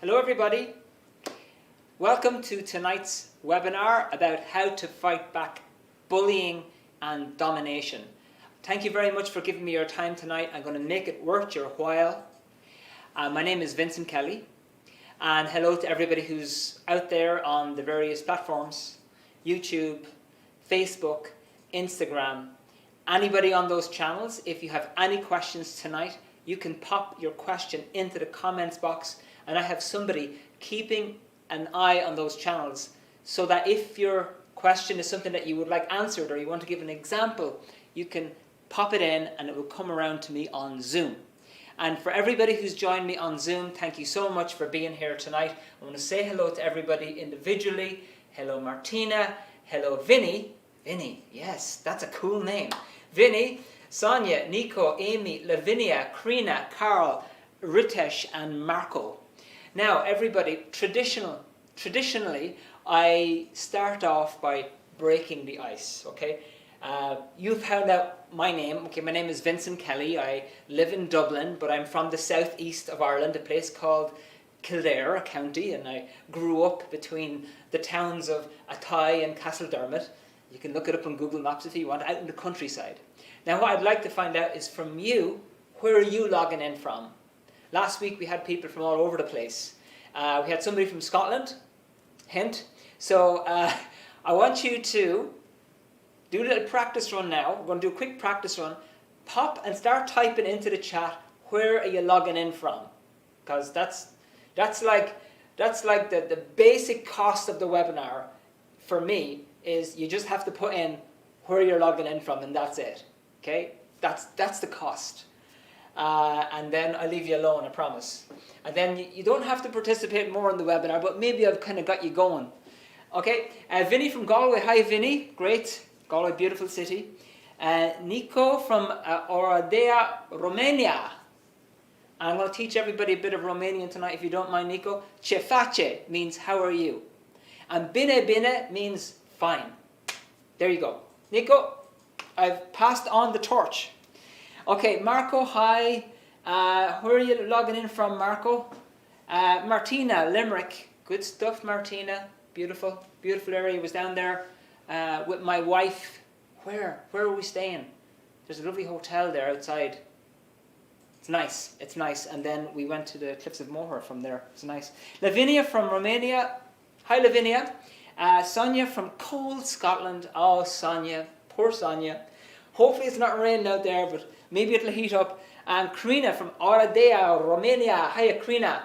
Hello everybody. Welcome to tonight's webinar about how to fight back bullying and domination. Thank you very much for giving me your time tonight. I'm going to make it worth your while. My name is Vincent Kelly, and hello to everybody who's out there on the various platforms, YouTube, Facebook, Instagram. Anybody on those channels, if you have any questions tonight, you can pop your question into the comments box, and I have somebody keeping an eye on those channels so that if your question is something that you would like answered or you want to give an example, you can pop it in and it will come around to me on Zoom. And for everybody who's joined me on Zoom, thank you so much for being here tonight. I want to say hello to everybody individually. Hello Martina, hello Vinny. Vinny, yes, that's a cool name. Vinny, Sonia, Nico, Amy, Lavinia, Krina, Carl, Ritesh and Marco. Now everybody, traditionally I start off by breaking the ice, okay? You've found out my name. Okay, my name is Vincent Kelly. I live in Dublin, but I'm from the southeast of Ireland, a place called Kildare, a county, and I grew up between the towns of Athy and Castledermot. You can look it up on Google Maps if you want, out in the countryside. Now what I'd like to find out is from you, where are you logging in from? Last week we had people from all over the place. We had somebody from Scotland, hint. So I want you to do a little practice run now. We're going to do a quick practice run. Pop and start typing into the chat, where are you logging in from? Because that's like the basic cost of the webinar for me is you just have to put in where you're logging in from and that's it. Okay? That's the cost. And then I'll leave you alone, I promise. And then you don't have to participate more in the webinar, but maybe I've kind of got you going. Okay? Vinny from Galway. Hi, Vinny. Great. Galway, beautiful city. Nico from Oradea, Romania. And I'm going to teach everybody a bit of Romanian tonight, if you don't mind, Nico. Ce face means how are you? And bine bine means fine. There you go. Nico, I've passed on the torch. Okay, Marco, hi. Where are you logging in from, Marco? Martina, Limerick. Good stuff, Martina. Beautiful, beautiful area. I was down there with my wife. Where are we staying? There's a lovely hotel there outside. It's nice, it's nice. And then we went to the Cliffs of Moher from there. It's nice. Lavinia from Romania. Hi, Lavinia. Sonia from cold Scotland. Oh, Sonia, poor Sonia. Hopefully it's not raining out there, but maybe it'll heat up. And Krina from Oradea, Romania. Hiya, Krina.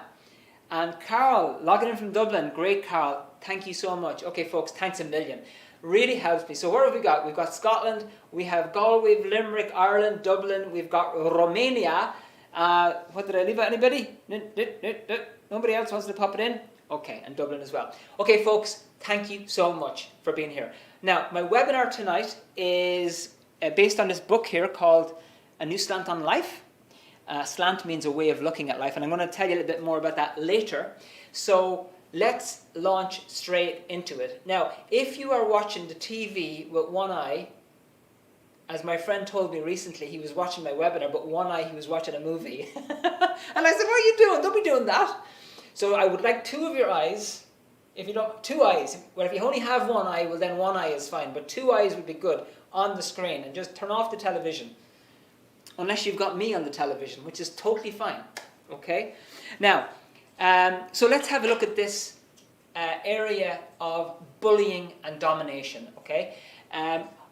And Carl, logging in from Dublin. Great, Carl. Thank you so much. Okay, folks, thanks a million. Really helps me. So what have we got? We've got Scotland, we have Galway, Limerick, Ireland, Dublin, we've got Romania. What did I leave out? Anybody? Nobody else wants to pop it in? Okay, and Dublin as well. Okay, folks, thank you so much for being here. Now, my webinar tonight is based on this book here called A New Slant on Life. Slant means a way of looking at life, and I'm going to tell you a little bit more about that later. So let's launch straight into it. Now, if you are watching the TV with one eye, as my friend told me recently, he was watching my webinar, but one eye he was watching a movie. And I said, what are you doing? Don't be doing that. So I would like two of your eyes. If you don't, two eyes. Well, if you only have one eye, well then one eye is fine. But two eyes would be good on the screen. And just turn off the television. Unless you've got me on the television, which is totally fine. Okay? Now, so let's have a look at this area of bullying and domination. Okay?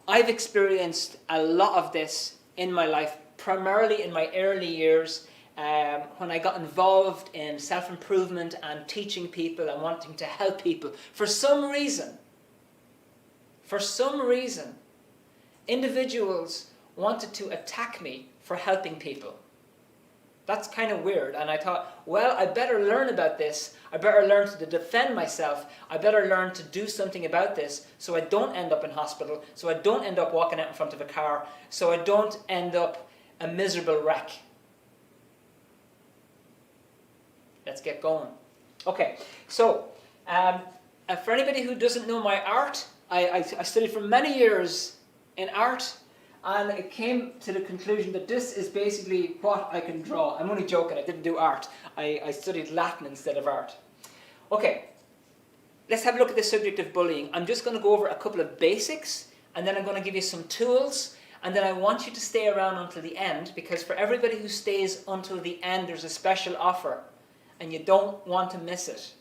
I've experienced a lot of this in my life, primarily in my early years, when I got involved in self-improvement and teaching people and wanting to help people. For some reason, individuals wanted to attack me for helping people. That's kind of weird, and I thought, well, I better learn about this. I better learn to defend myself. I better learn to do something about this so I don't end up in hospital, so I don't end up walking out in front of a car, so I don't end up a miserable wreck. Let's get going. Okay, so for anybody who doesn't know my art, I studied for many years in art, And I came to the conclusion that this is basically what I can draw. I'm only joking, I didn't do art. I studied Latin instead of art. Okay, let's have a look at the subject of bullying. I'm just going to go over a couple of basics, and then I'm going to give you some tools, and then I want you to stay around until the end, because for everybody who stays until the end, there's a special offer, and you don't want to miss it,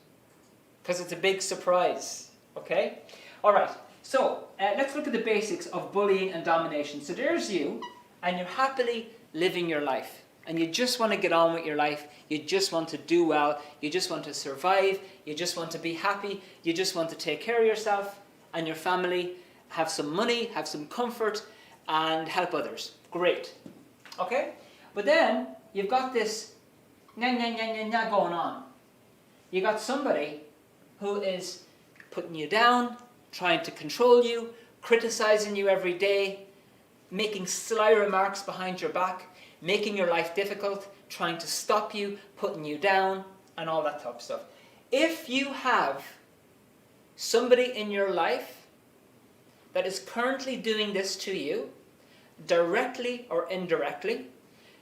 because it's a big surprise, okay? All right, so let's look at the basics of bullying and domination. So there's you, and you're happily living your life, and you just want to get on with your life, you just want to do well, you just want to survive, you just want to be happy, you just want to take care of yourself and your family, have some money, have some comfort, and help others. Great. Okay? But then you've got this going on. You got somebody who is putting you down, trying to control you, criticizing you every day, making sly remarks behind your back, making your life difficult, trying to stop you, putting you down, and all that type of stuff. If you have somebody in your life that is currently doing this to you, directly or indirectly,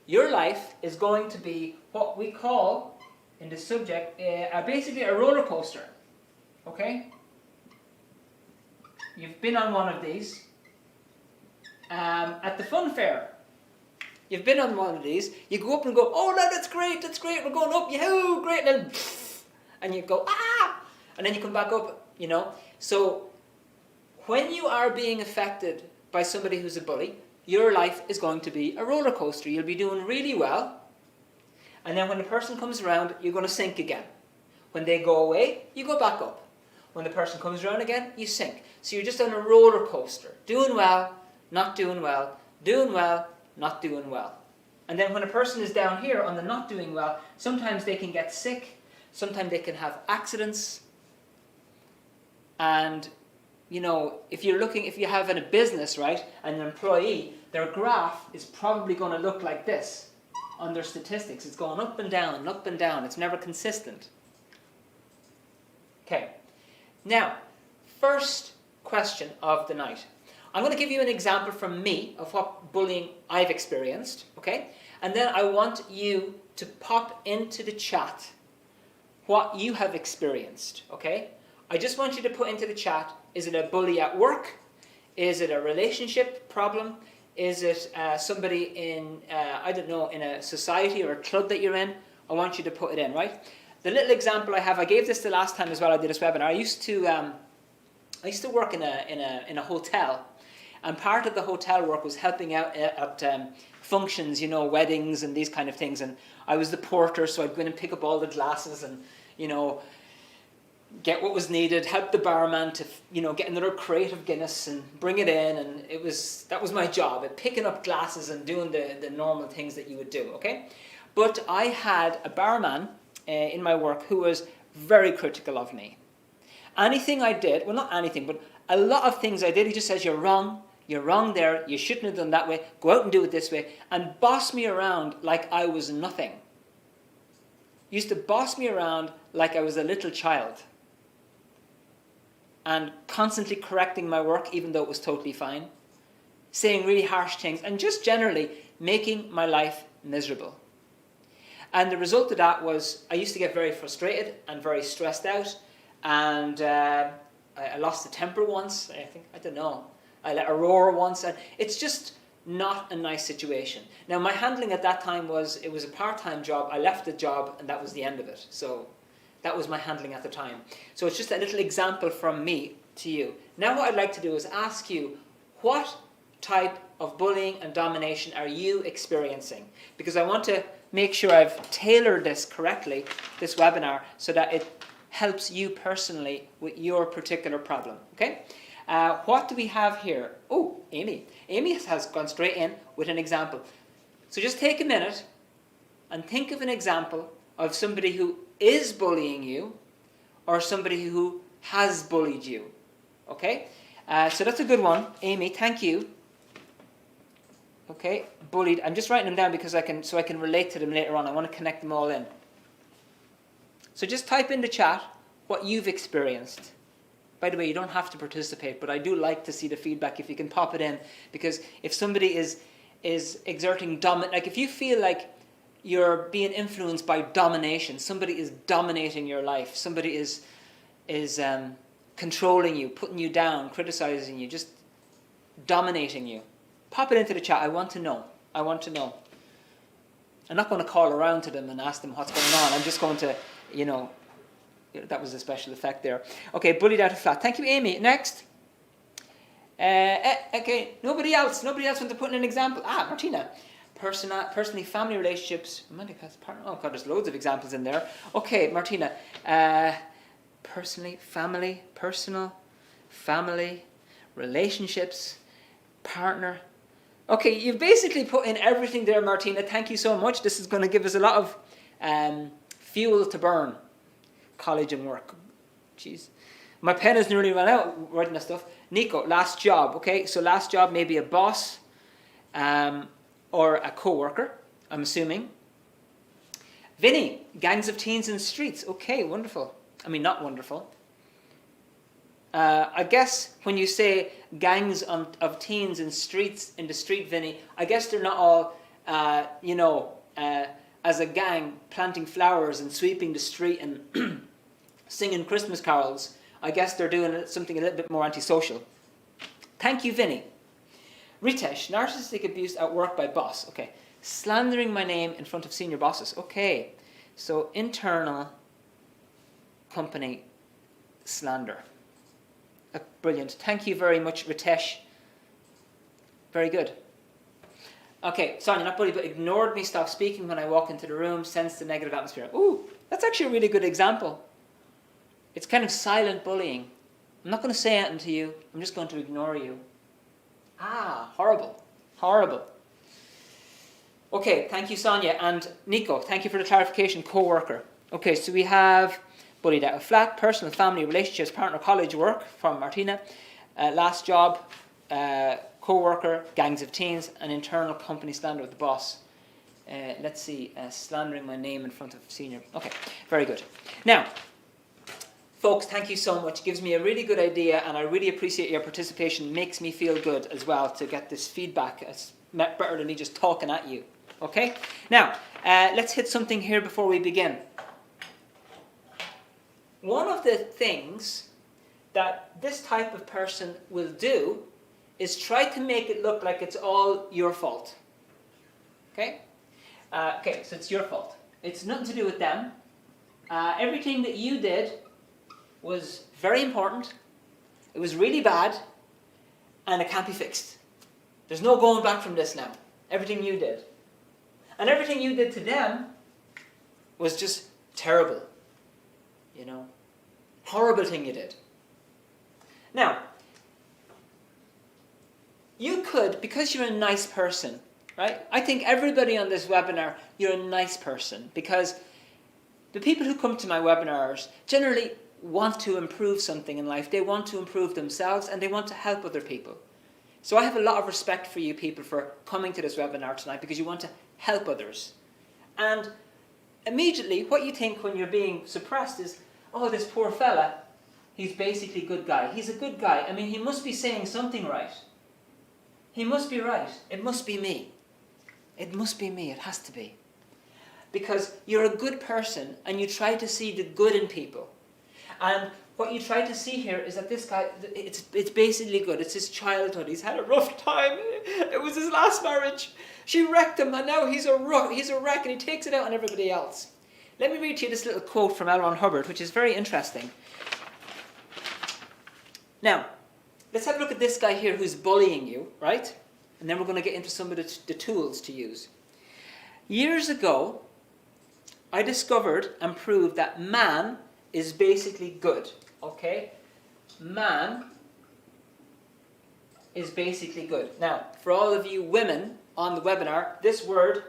your life is going to be what we call, in the subject, basically a roller coaster. Okay? You've been on one of these. At the fun fair, you've been on one of these, you go up and go, oh no, that's great, we're going up, yahoo, great, and then, and you go, ah, and then you come back up, you know. So, when you are being affected by somebody who's a bully, your life is going to be a roller coaster. You'll be doing really well, and then when the person comes around, you're going to sink again. When they go away, you go back up. When the person comes around again, you sink. So you're just on a roller coaster, doing well, not doing well, doing well, not doing well. And then when a person is down here on the not doing well, sometimes they can get sick, sometimes they can have accidents, and you know, if you have a business, right, and an employee, their graph is probably going to look like this on their statistics. It's going up and down, up and down. It's never consistent. Okay. Now, first question of the night. I'm going to give you an example from me of what bullying I've experienced, okay? And then I want you to pop into the chat what you have experienced, okay? I just want you to put into the chat, is it a bully at work? Is it a relationship problem? Is it somebody in, I don't know, in a society or a club that you're in? I want you to put it in, right? The little example I have, I gave this the last time as well I did this webinar. I used to work in a hotel, and part of the hotel work was helping out at functions, you know, weddings and these kind of things. And I was the porter, so I'd go in and pick up all the glasses and, you know, get what was needed, help the barman to, you know, get another crate of Guinness and bring it in, and that was my job, at picking up glasses and doing the normal things that you would do, okay? But I had a barman in my work who was very critical of me. Anything I did, well, not anything, but a lot of things I did, he just says, you're wrong there, you shouldn't have done that way, go out and do it this way, and boss me around like I was nothing. He used to boss me around like I was a little child, and constantly correcting my work even though it was totally fine, saying really harsh things, and just generally making my life miserable. And the result of that was I used to get very frustrated and very stressed out, and I lost a temper once, I don't know, I let a roar once, and it's just not a nice situation. Now my handling at that time it was a part-time job, I left the job and that was the end of it. So that was my handling at the time. So it's just a little example from me to you. Now what I'd like to do is ask you, what type of bullying and domination are you experiencing? Because I want to make sure I've tailored this correctly, this webinar, so that it helps you personally with your particular problem, okay? What do we have here? Oh, Amy. Amy has gone straight in with an example. So just take a minute and think of an example of somebody who is bullying you or somebody who has bullied you, okay? So that's a good one. Amy, thank you. Okay, bullied. I'm just writing them down because I can relate to them later on. I want to connect them all in. So just type in the chat what you've experienced. By the way, you don't have to participate, but I do like to see the feedback if you can pop it in, because if somebody is exerting like if you feel like you're being influenced by domination, somebody is dominating your life, somebody is controlling you, putting you down, criticizing you, just dominating you, pop it into the chat. I want to know. I want to know. I'm not going to call around to them and ask them what's going on. I'm just going to, that was a special effect there. Okay, bullied out of flat. Thank you, Amy. Next. Okay, nobody else wants to put in an example. Martina. Personally, family relationships. Oh God, there's loads of examples in there. Okay, Martina. Personally, personal, family, relationships, partner. Okay, you've basically put in everything there, Martina. Thank you so much. This is going to give us a lot of fuel to burn. College and work. Jeez. My pen has nearly run out writing that stuff. Nico, last job. Okay, so last job, maybe a boss or a co-worker, I'm assuming. Vinny, gangs of teens in the streets. Okay, wonderful. I mean, not wonderful. I guess when you say gangs of teens in the street, Vinny, I guess they're not all, as a gang planting flowers and sweeping the street and singing Christmas carols. I guess they're doing something a little bit more antisocial. Thank you, Vinny. Ritesh, narcissistic abuse at work by boss. Okay. Slandering my name in front of senior bosses. Okay. So internal company slander. Brilliant. Thank you very much, Ritesh. Very good. Okay, Sonia, not bullied, but ignored me, stopped speaking when I walk into the room, sensed the negative atmosphere. Ooh, that's actually a really good example. It's kind of silent bullying. I'm not going to say anything to you. I'm just going to ignore you. Horrible. Horrible. Okay, thank you, Sonia. And Nico, thank you for the clarification, co-worker. Okay, so we have bullied out of flat, personal, family, relationships, partner, college, work from Martina. Last job, co-worker, gangs of teens, and internal company slander with the boss. Let's see, slandering my name in front of senior. Okay, very good. Now, folks, thank you so much. It gives me a really good idea, and I really appreciate your participation. Makes me feel good as well to get this feedback. It's better than me just talking at you. Okay? Now, let's hit something here before we begin. One of the things that this type of person will do is try to make it look like it's all your fault. Okay? Okay, so it's your fault. It's nothing to do with them. Everything that you did was very important. It was really bad, and it can't be fixed. There's no going back from this now. Everything you did. And everything you did to them was just terrible. Horrible thing you did. Now, you could, because you're a nice person, right? I think everybody on this webinar, you're a nice person, because the people who come to my webinars generally want to improve something in life. They want to improve themselves, and they want to help other people. So I have a lot of respect for you people for coming to this webinar tonight, because you want to help others. And immediately, what you think when you're being suppressed is, oh, this poor fella, he's basically a good guy. He's a good guy. I mean, he must be saying something right. He must be right. It must be me. It must be me. It has to be. Because you're a good person, and you try to see the good in people. And what you try to see here is that this guy, it's basically good. It's his childhood. He's had a rough time. It was his last marriage. She wrecked him, and now he's a wreck, and he takes it out on everybody else. Let me read to you this little quote from L. Ron Hubbard, which is very interesting. Now, let's have a look at this guy here who's bullying you, right? And then we're going to get into some of the tools to use. Years ago, I discovered and proved that man is basically good, okay? Man is basically good. Now, for all of you women on the webinar, this word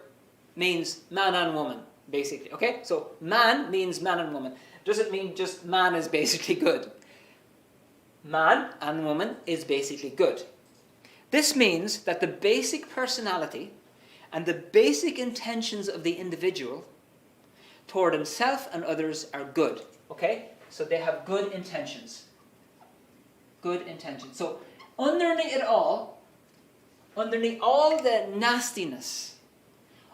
means man and woman, basically, okay? So man means man and woman. Doesn't mean just man is basically good. Man and woman is basically good. This means that the basic personality and the basic intentions of the individual toward himself and others are good. Okay? So they have good intentions. Good intention. So underneath it all, underneath all the nastiness,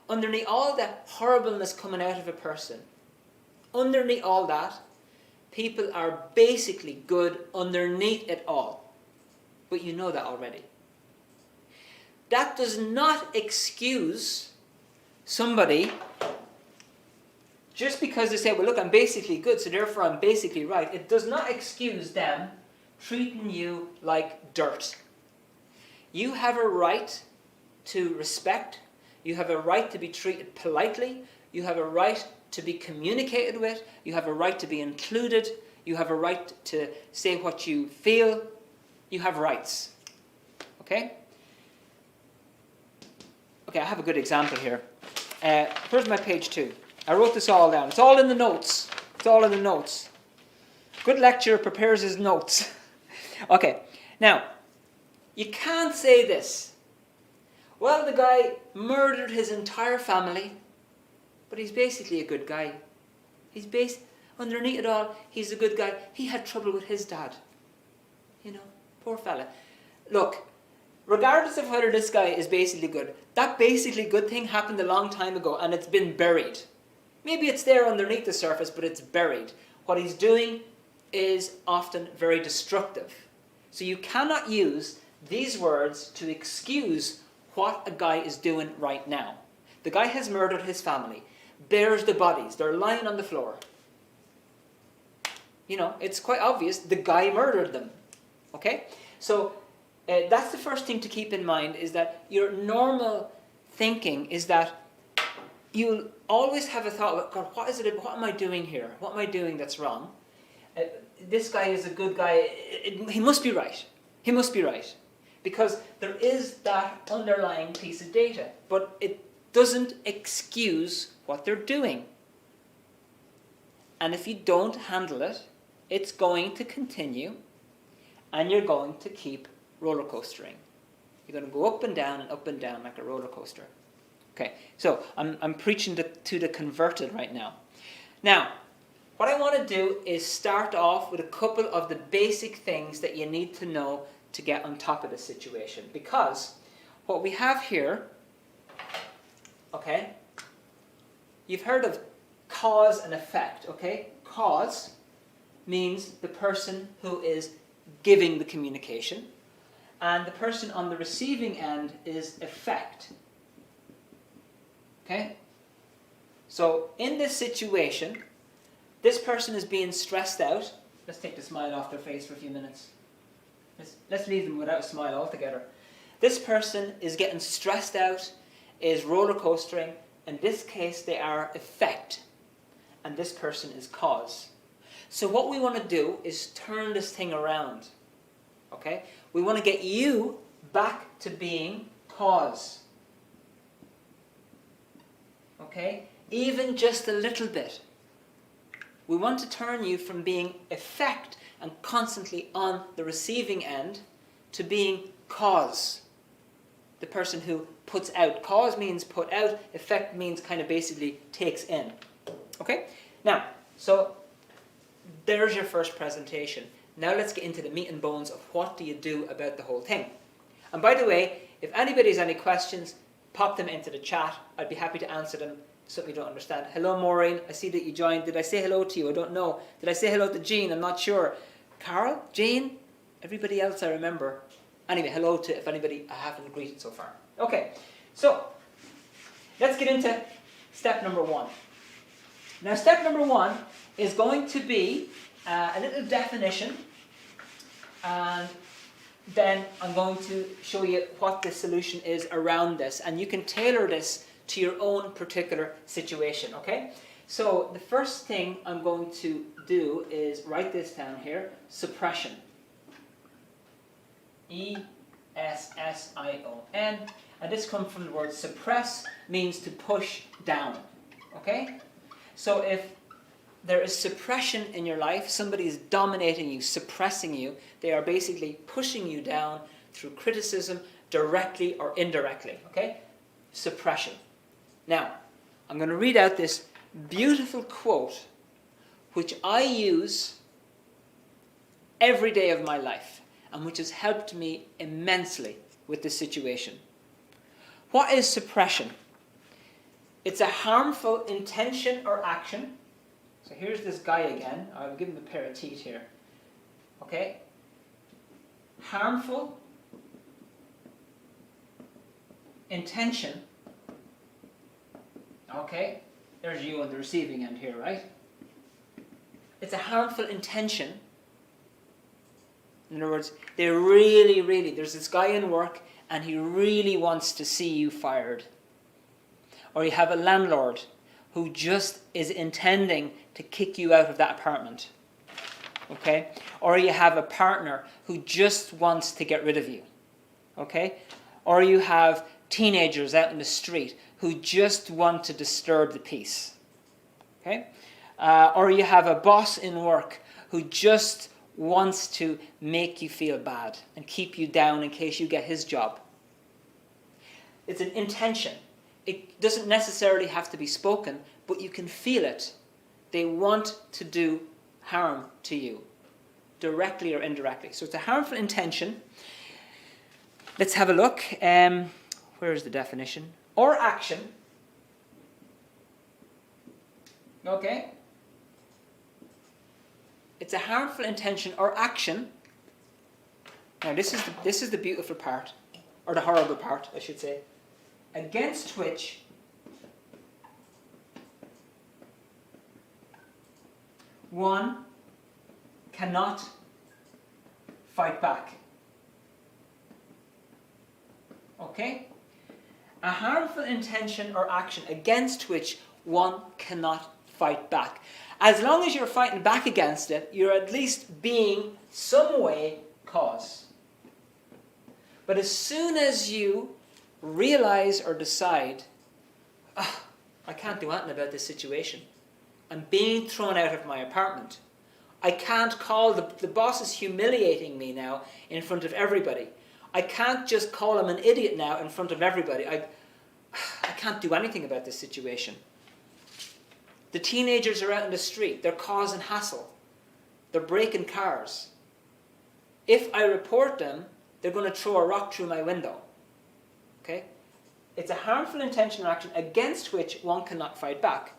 underneath all the horribleness coming out of a person, underneath all that, people are basically good underneath it all. But you know that already. That does not excuse somebody just because they say, well, look, I'm basically good, so therefore I'm basically right. It does not excuse them treating you like dirt. You have a right to respect. You have a right to be treated politely. You have a right to be communicated with. You have a right to be included. You have a right to say what you feel. You have rights. Okay? Okay, I have a good example here. Here's my page 2. I wrote this all down. It's all in the notes. It's all in the notes. Good lecturer prepares his notes. Okay, now, you can't say this. Well, the guy murdered his entire family, but he's basically a good guy. Underneath it all, he's a good guy. He had trouble with his dad. You know, poor fella. Look, regardless of whether this guy is basically good, that basically good thing happened a long time ago and it's been buried. Maybe it's there underneath the surface, but it's buried. What he's doing is often very destructive. So you cannot use these words to excuse what a guy is doing right now. The guy has murdered his family. There's the bodies. They're lying on the floor. You know, it's quite obvious the guy murdered them. Okay? So that's the first thing to keep in mind, is that your normal thinking is that you'll always have a thought about, God, what am I doing here? What am I doing that's wrong? This guy is a good guy. He must be right. He must be right. Because there is that underlying piece of data. But it doesn't excuse what they're doing. And if you don't handle it, it's going to continue. And you're going to keep roller coastering. You're going to go up and down like a roller coaster. Okay, so I'm preaching to the converted right now. Now, what I want to do is start off with a couple of the basic things that you need to know to get on top of the situation. Because what we have here, okay, you've heard of cause and effect, okay? Cause means the person who is giving the communication, and the person on the receiving end is effect. Okay? So in this situation, this person is being stressed out. Let's take the smile off their face for a few minutes. Let's leave them without a smile altogether. This person is getting stressed out, is roller coastering. In this case, they are effect. And this person is cause. So what we want to do is turn this thing around. Okay? We want to get you back to being cause. Okay? Even just a little bit. We want to turn you from being effect and constantly on the receiving end to being cause. The person who puts out. Cause means put out. Effect means kind of basically takes in. Okay? Now, so there's your first presentation. Now let's get into the meat and bones of what do you do about the whole thing. And by the way, if anybody has any questions, pop them into the chat. I'd be happy to answer them. Something you don't understand. Hello, Maureen. I see that you joined. Did I say hello to you? I don't know. Did I say hello to Jean? I'm not sure. Carol? Jean? Everybody else I remember. Anyway, hello to if anybody I haven't greeted so far. Okay, so let's get into step number 1. Now, step number 1 is going to be a little definition, and then I'm going to show you what the solution is around this, and you can tailor this to your own particular situation, okay? So the first thing I'm going to do is write this down here, suppression. E-S-S-I-O-N, and this comes from the word suppress, means to push down, okay? So if there is suppression in your life, somebody is dominating you, suppressing you, they are basically pushing you down through criticism, directly or indirectly, okay? Suppression. Now, I'm going to read out this beautiful quote, which I use every day of my life. and which has helped me immensely with this situation. What is suppression? It's a harmful intention or action. So here's this guy again. I'll give him a pair of teeth here. Okay? Harmful intention. Okay? There's you on the receiving end here, right? It's a harmful intention. In other words, there's this guy in work and he really wants to see you fired. Or you have a landlord who just is intending to kick you out of that apartment. Okay? Or you have a partner who just wants to get rid of you. Okay? Or you have teenagers out in the street who just want to disturb the peace. Okay? Or you have a boss in work who just wants to make you feel bad and keep you down in case you get his job. It's an intention. It doesn't necessarily have to be spoken, but you can feel it. They want to do harm to you, directly or indirectly. So it's a harmful intention. Let's have a look. Where is the definition? Or action. Okay. It's a harmful intention or action. Now this is the beautiful part, or the horrible part, I should say. Against which one cannot fight back. Okay? A harmful intention or action against which one cannot fight back. As long as you're fighting back against it, you're at least being some way cause. But as soon as you realize or decide, I can't do anything about this situation. I'm being thrown out of my apartment. I can't call, the boss is humiliating me now in front of everybody. I can't just call him an idiot now in front of everybody. I can't do anything about this situation. The teenagers are out in the street. They're causing hassle. They're breaking cars. If I report them, they're going to throw a rock through my window. Okay? It's a harmful intention or action against which one cannot fight back.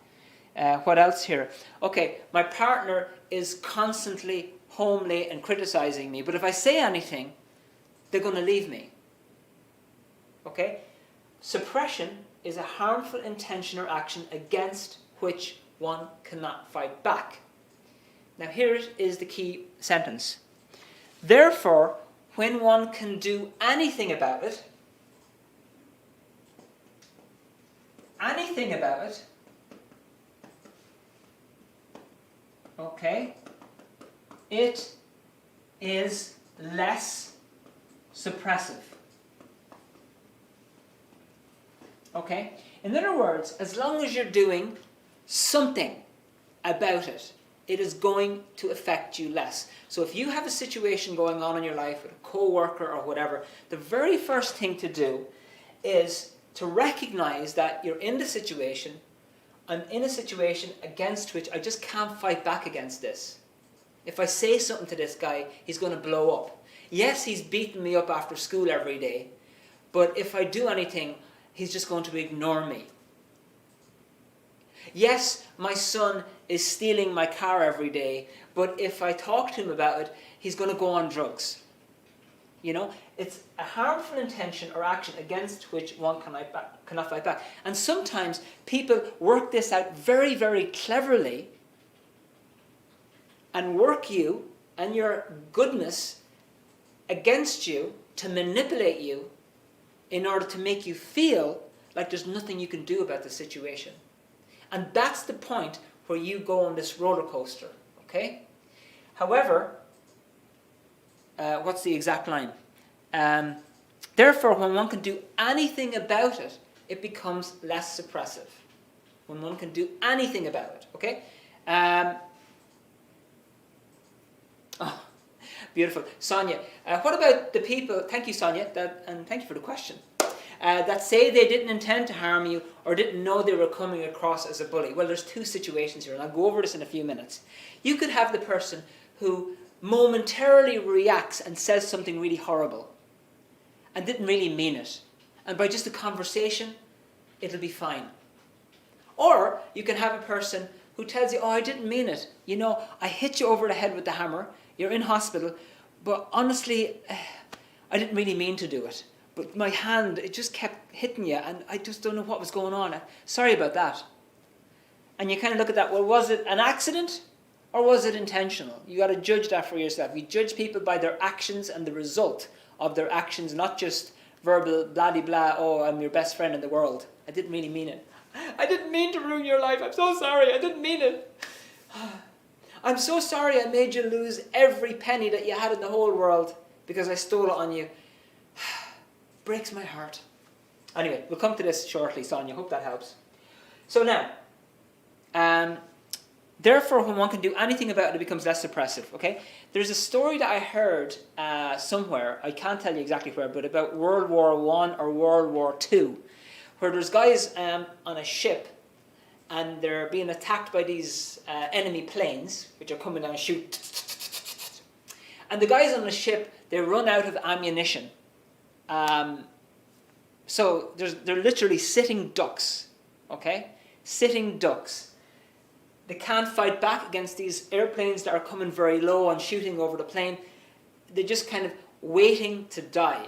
What else here? Okay, my partner is constantly homely and criticizing me, but if I say anything, they're going to leave me. Okay? Suppression is a harmful intention or action against which one cannot fight back. Now here is the key sentence. Therefore, when one can do anything about it, okay, it is less suppressive. Okay? In other words, as long as you're doing something about it, it is going to affect you less. So if you have a situation going on in your life with a co-worker or whatever, the very first thing to do is to recognize that you're in the situation. I'm in a situation against which I just can't fight back against this. If I say something to this guy, he's going to blow up. Yes, he's beating me up after school every day, but if I do anything, he's just going to ignore me. Yes, my son is stealing my car every day, but if I talk to him about it, he's going to go on drugs. You know, it's a harmful intention or action against which one cannot fight back. And sometimes people work this out very, very cleverly and work you and your goodness against you to manipulate you in order to make you feel like there's nothing you can do about the situation. And that's the point where you go on this roller coaster, okay? However, what's the exact line? Therefore, when one can do anything about it, it becomes less suppressive. When one can do anything about it, okay? Oh, beautiful. Sonia, what about the people, thank you Sonia, and thank you for the question, that say they didn't intend to harm you or didn't know they were coming across as a bully? Well, there's two situations here, and I'll go over this in a few minutes. You could have the person who momentarily reacts and says something really horrible and didn't really mean it. And by just a conversation, it'll be fine. Or you can have a person who tells you, oh, I didn't mean it. You know, I hit you over the head with the hammer. You're in hospital. But honestly, I didn't really mean to do it. But my hand, it just kept hitting you. And I just don't know what was going on. Sorry about that. And you kind of look at that. Well, was it an accident? Or was it intentional? You got to judge that for yourself. You judge people by their actions and the result of their actions, not just verbal blah-de-blah, oh, I'm your best friend in the world. I didn't really mean it. I didn't mean to ruin your life. I'm so sorry. I didn't mean it. I'm so sorry I made you lose every penny that you had in the whole world because I stole it on you. Breaks my heart. Anyway, we'll come to this shortly, Sonia. Hope that helps. So now, therefore, when one can do anything about it, it becomes less oppressive. Okay? There's a story that I heard somewhere, I can't tell you exactly where, but about World War I or World War II, where there's guys on a ship and they're being attacked by these enemy planes, which are coming down and shoot. And the guys on the ship, they run out of ammunition. So they're literally sitting ducks. Okay? Sitting ducks. They can't fight back against these airplanes that are coming very low and shooting over the plane. They're just kind of waiting to die.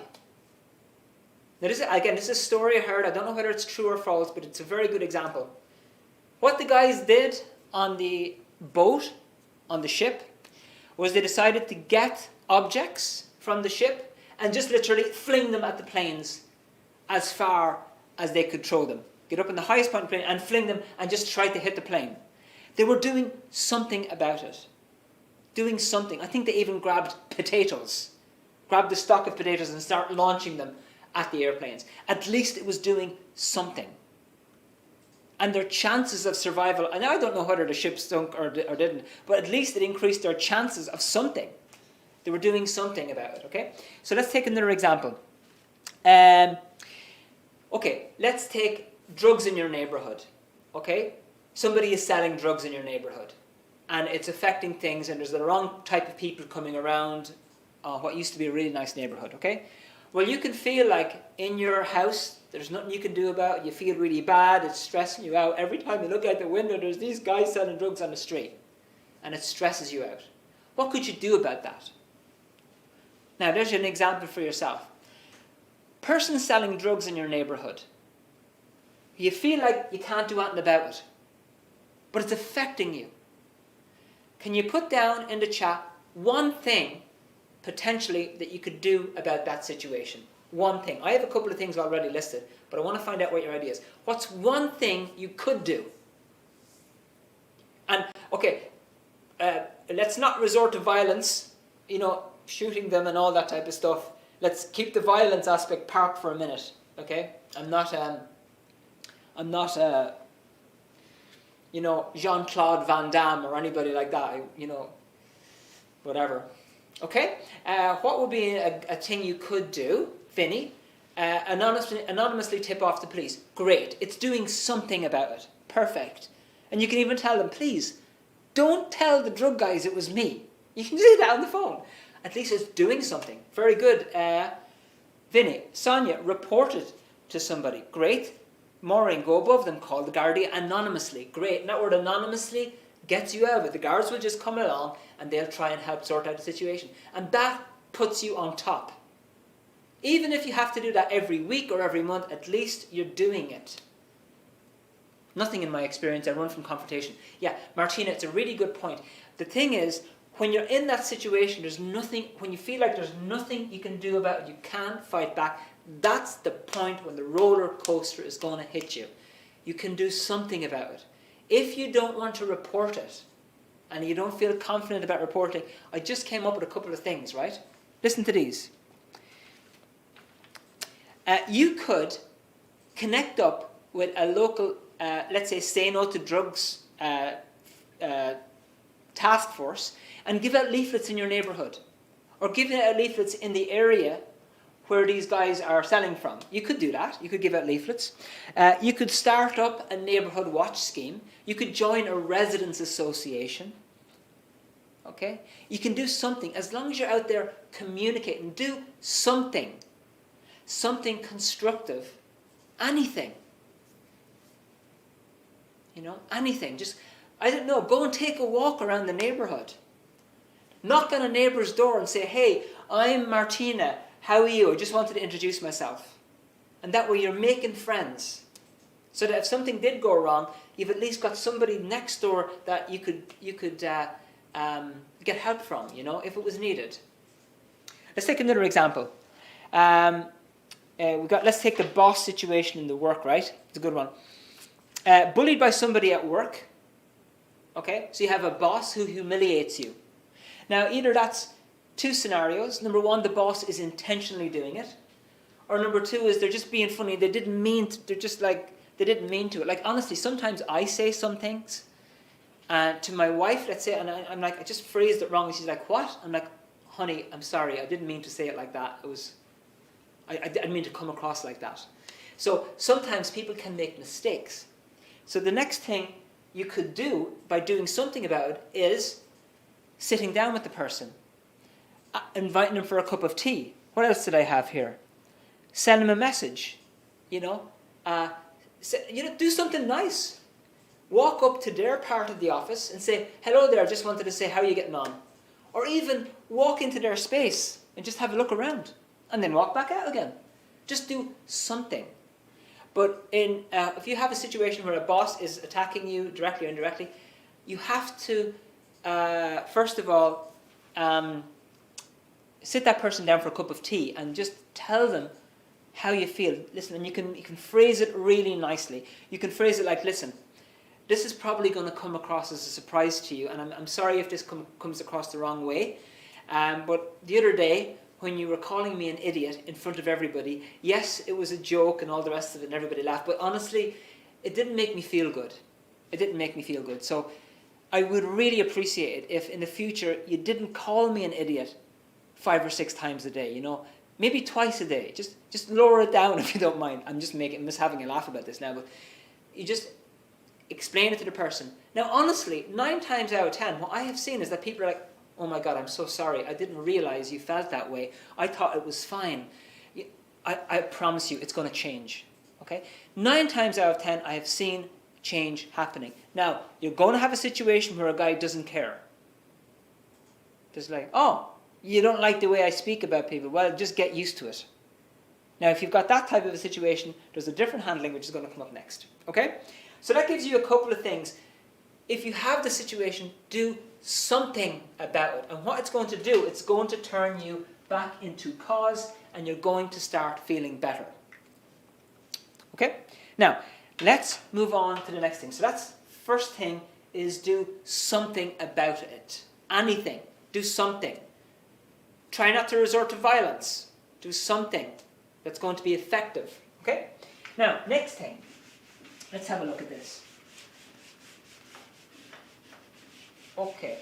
Now this is a story I heard. I don't know whether it's true or false, but it's a very good example. What the guys did on the boat, on the ship, was they decided to get objects from the ship and just literally fling them at the planes as far as they could throw them. Get up in the highest point of the plane and fling them and just try to hit the plane. They were doing something about it. Doing something. I think they even grabbed potatoes. Grabbed the stock of potatoes and started launching them at the airplanes. At least it was doing something. And their chances of survival, and I don't know whether the ship sunk or didn't, but at least it increased their chances of something. They were doing something about it, okay? So let's take another example. Okay, let's take drugs in your neighborhood, okay? Somebody is selling drugs in your neighborhood, and it's affecting things, and there's the wrong type of people coming around what used to be a really nice neighborhood, okay? Well, you can feel like in your house, there's nothing you can do about it. You feel really bad. It's stressing you out. Every time you look out the window, there's these guys selling drugs on the street. And it stresses you out. What could you do about that? Now, there's an example for yourself. Person selling drugs in your neighborhood. You feel like you can't do anything about it. But it's affecting you. Can you put down in the chat one thing potentially that you could do about that situation? One thing. I have a couple of things already listed, but I want to find out what your idea is. What's one thing you could do? And, okay, let's not resort to violence, you know, shooting them and all that type of stuff. Let's keep the violence aspect parked for a minute, okay? I'm not you know, Jean-Claude Van Damme or anybody like that, you know, whatever. Okay? What would be a thing you could do? Vinny, anonymously tip off the police. Great. It's doing something about it. Perfect. And you can even tell them, please, don't tell the drug guys it was me. You can do that on the phone. At least it's doing something. Very good. Vinny, Sonia, report it to somebody. Great. Maureen, go above them. Call the Gardaí anonymously. Great. And that word anonymously gets you out of it. The guards will just come along and they'll try and help sort out the situation. And that puts you on top. Even if you have to do that every week or every month, at least you're doing it. Nothing in my experience, I run from confrontation. Yeah, Martina, it's a really good point. The thing is, when you're in that situation, there's nothing, when you feel like there's nothing you can do about it, you can't fight back, that's the point when the roller coaster is going to hit you. You can do something about it. If you don't want to report it, and you don't feel confident about reporting, I just came up with a couple of things, right? Listen to these. You could connect up with a local, let's say, Say No to Drugs task force and give out leaflets in your neighborhood. Or give out leaflets in the area where these guys are selling from. You could do that. You could give out leaflets. You could start up a neighborhood watch scheme. You could join a residents association. Okay? You can do something. As long as you're out there communicating, do something. Something constructive. Anything. You know, anything. Just, I don't know, go and take a walk around the neighborhood. Knock on a neighbor's door and say, hey, I'm Martina. How are you? I just wanted to introduce myself. And that way you're making friends. So that if something did go wrong, you've at least got somebody next door that you could get help from, you know, if it was needed. Let's take another example. Let's take the boss situation in the work, right? It's a good one. Bullied by somebody at work. Okay, so you have a boss who humiliates you. Now, either that's two scenarios. Number one, the boss is intentionally doing it. Or number two is they're just being funny. They didn't mean to, they didn't mean to it. Like, honestly, sometimes I say some things to my wife, let's say, and I'm like, I just phrased it wrong. And she's like, what? I'm like, honey, I'm sorry. I didn't mean to say it like that. I didn't mean to come across like that. So sometimes people can make mistakes. So the next thing you could do by doing something about it is sitting down with the person, inviting them for a cup of tea. What else did I have here? Send them a message, you know. Do something nice. Walk up to their part of the office and say, hello there, I just wanted to say, how are you getting on? Or even walk into their space and just have a look around and then walk back out again. Just do something. But if you have a situation where a boss is attacking you directly or indirectly, you have to, first of all, sit that person down for a cup of tea and just tell them how you feel. Listen, and you can phrase it really nicely. You can phrase it like, listen, this is probably going to come across as a surprise to you, and I'm sorry if this comes across the wrong way, but the other day, when you were calling me an idiot in front of everybody, yes, it was a joke and all the rest of it and everybody laughed, but honestly, it didn't make me feel good. It didn't make me feel good. So I would really appreciate it if in the future you didn't call me an idiot 5 or 6 times a day, you know, maybe twice a day. Just lower it down if you don't mind. I'm just having a laugh about this now, but you just explain it to the person. Now, honestly, 9 times out of 10, what I have seen is that people are like, oh my God, I'm so sorry. I didn't realize you felt that way. I thought it was fine. I promise you, it's going to change. Okay? 9 times out of 10, I have seen change happening. Now, you're going to have a situation where a guy doesn't care. Just like, oh, you don't like the way I speak about people. Well, just get used to it. Now, if you've got that type of a situation, there's a different handling which is going to come up next. Okay? So that gives you a couple of things. If you have the situation, do something about it. And what it's going to do, it's going to turn you back into cause, and you're going to start feeling better. Okay? Now, let's move on to the next thing. So that's first thing, is do something about it. Anything. Do something. Try not to resort to violence. Do something that's going to be effective. Okay? Now, next thing. Let's have a look at this. Okay.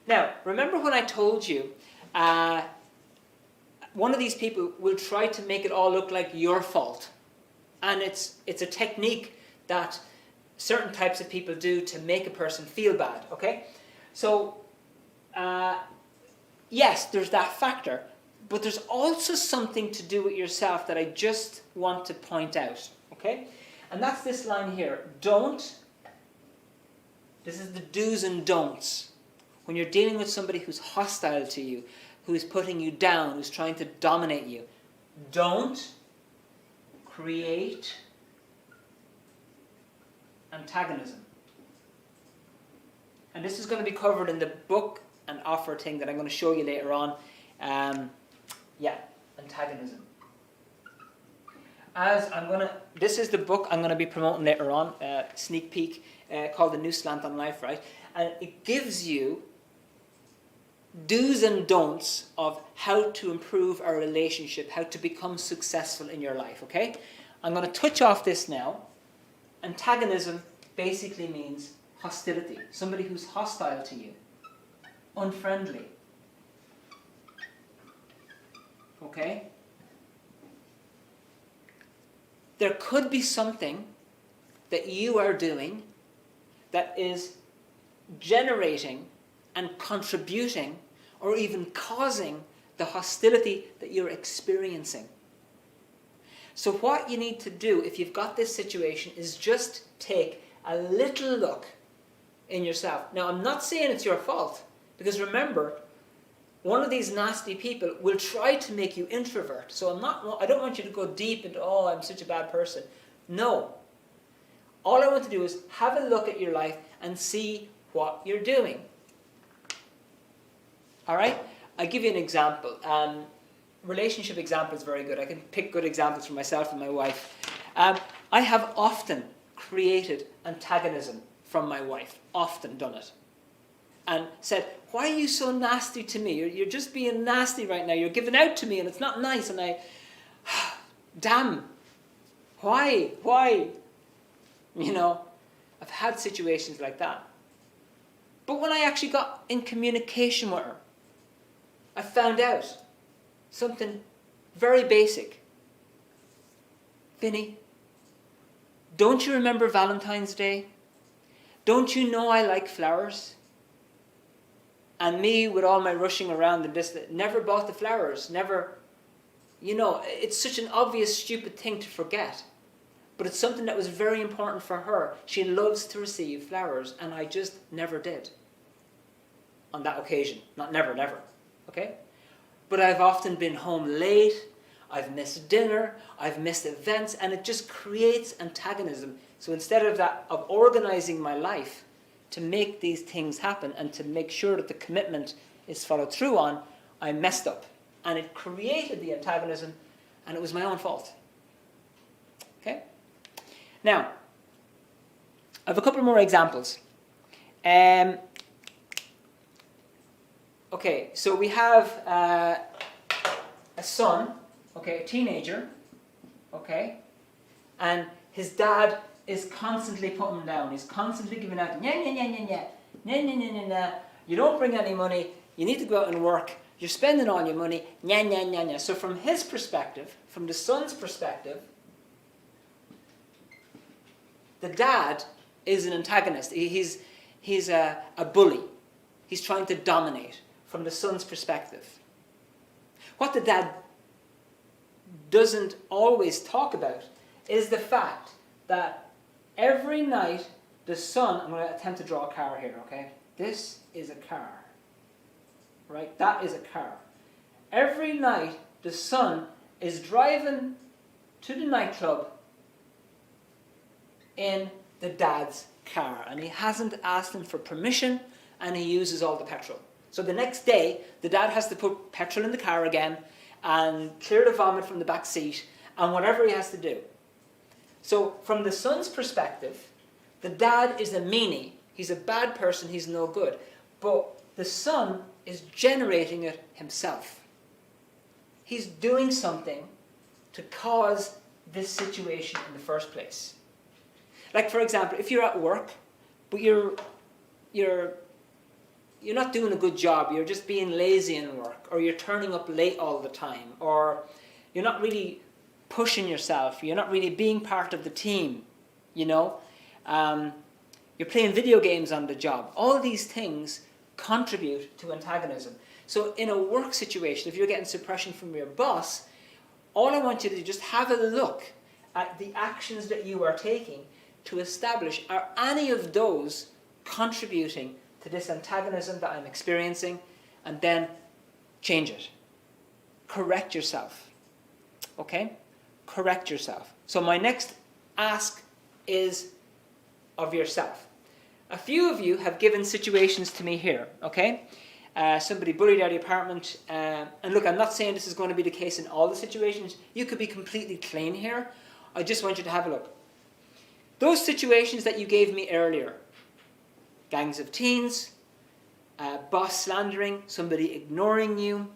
Now, remember when I told you one of these people will try to make it all look like your fault. And it's a technique that certain types of people do to make a person feel bad, okay? So, yes, there's that factor, but there's also something to do with yourself that I just want to point out, okay? And that's this line here. Don't. This is the do's and don'ts. When you're dealing with somebody who's hostile to you, who's putting you down, who's trying to dominate you, don't create antagonism. And this is going to be covered in the book and offer thing that I'm going to show you later on. Antagonism. This is the book I'm going to be promoting later on, sneak peek, called The New Slant on Life, right? And it gives you do's and don'ts of how to improve our relationship, how to become successful in your life, okay? I'm going to touch off this now. Antagonism basically means hostility. Somebody who's hostile to you. Unfriendly. Okay? There could be something that you are doing that is generating and contributing or even causing the hostility that you're experiencing. So what you need to do if you've got this situation is just take a little look in yourself. Now, I'm not saying it's your fault, because remember, one of these nasty people will try to make you introvert. So I don't want you to go deep into, oh, I'm such a bad person. No. All I want to do is have a look at your life and see what you're doing. All right? I'll give you an example. Relationship example is very good. I can pick good examples for myself and my wife. I have often created antagonism from my wife. Often done it. And said, why are you so nasty to me? You're just being nasty right now. You're giving out to me and it's not nice. And damn, why? You know, I've had situations like that. But when I actually got in communication with her, I found out something very basic. Vinny, don't you remember Valentine's Day? Don't you know I like flowers? And me, with all my rushing around and this, never bought the flowers, never, you know, it's such an obvious, stupid thing to forget. But it's something that was very important for her. She loves to receive flowers, and I just never did. On that occasion. Not never, never. Okay? But I've often been home late, I've missed dinner, I've missed events, and it just creates antagonism. So instead of that, of organizing my life to make these things happen and to make sure that the commitment is followed through on, I messed up. And it created the antagonism, and it was my own fault. Okay? Now, I have a couple more examples. Okay, so we have a son, okay, a teenager, okay, and his dad is constantly putting him down. He's constantly giving out, you don't bring any money, you need to go out and work, you're spending all your money, So from his perspective, from the son's perspective, the dad is an antagonist. He's a bully. He's trying to dominate from the son's perspective. What the dad doesn't always talk about is the fact that every night the son, I'm going to attempt to draw a car here, okay? This is a car, right? That is a car. Every night the son is driving to the nightclub in the dad's car, and he hasn't asked him for permission, and he uses all the petrol. So the next day, the dad has to put petrol in the car again and clear the vomit from the back seat and whatever he has to do. So from the son's perspective, the dad is a meanie. He's a bad person, he's no good. But the son is generating it himself. He's doing something to cause this situation in the first place. Like, for example, if you're at work, but you're not doing a good job, you're just being lazy in work, or you're turning up late all the time, or you're not really pushing yourself, you're not really being part of the team, you know, you're playing video games on the job. All these things contribute to antagonism. So in a work situation, if you're getting suppression from your boss, all I want you to do is just have a look at the actions that you are taking to establish, are any of those contributing to this antagonism that I'm experiencing, and then change it. Correct yourself. Okay? Correct yourself. So my next ask is of yourself. A few of you have given situations to me here, okay? Somebody bullied out of the apartment, and look, I'm not saying this is going to be the case in all the situations. You could be completely clean here. I just want you to have a look. Those situations that you gave me earlier, gangs of teens, boss slandering, somebody ignoring you,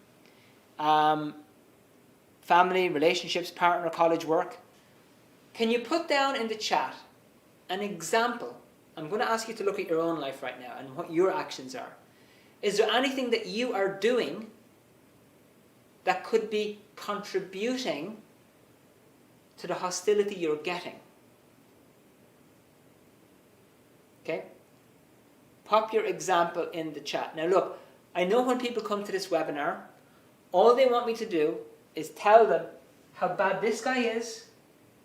family, relationships, partner, college, work. Can you put down in the chat an example? I'm going to ask you to look at your own life right now and what your actions are. Is there anything that you are doing that could be contributing to the hostility you're getting? Okay? pop your example in the chat. Now look, I know when people come to this webinar, all they want me to do is tell them how bad this guy is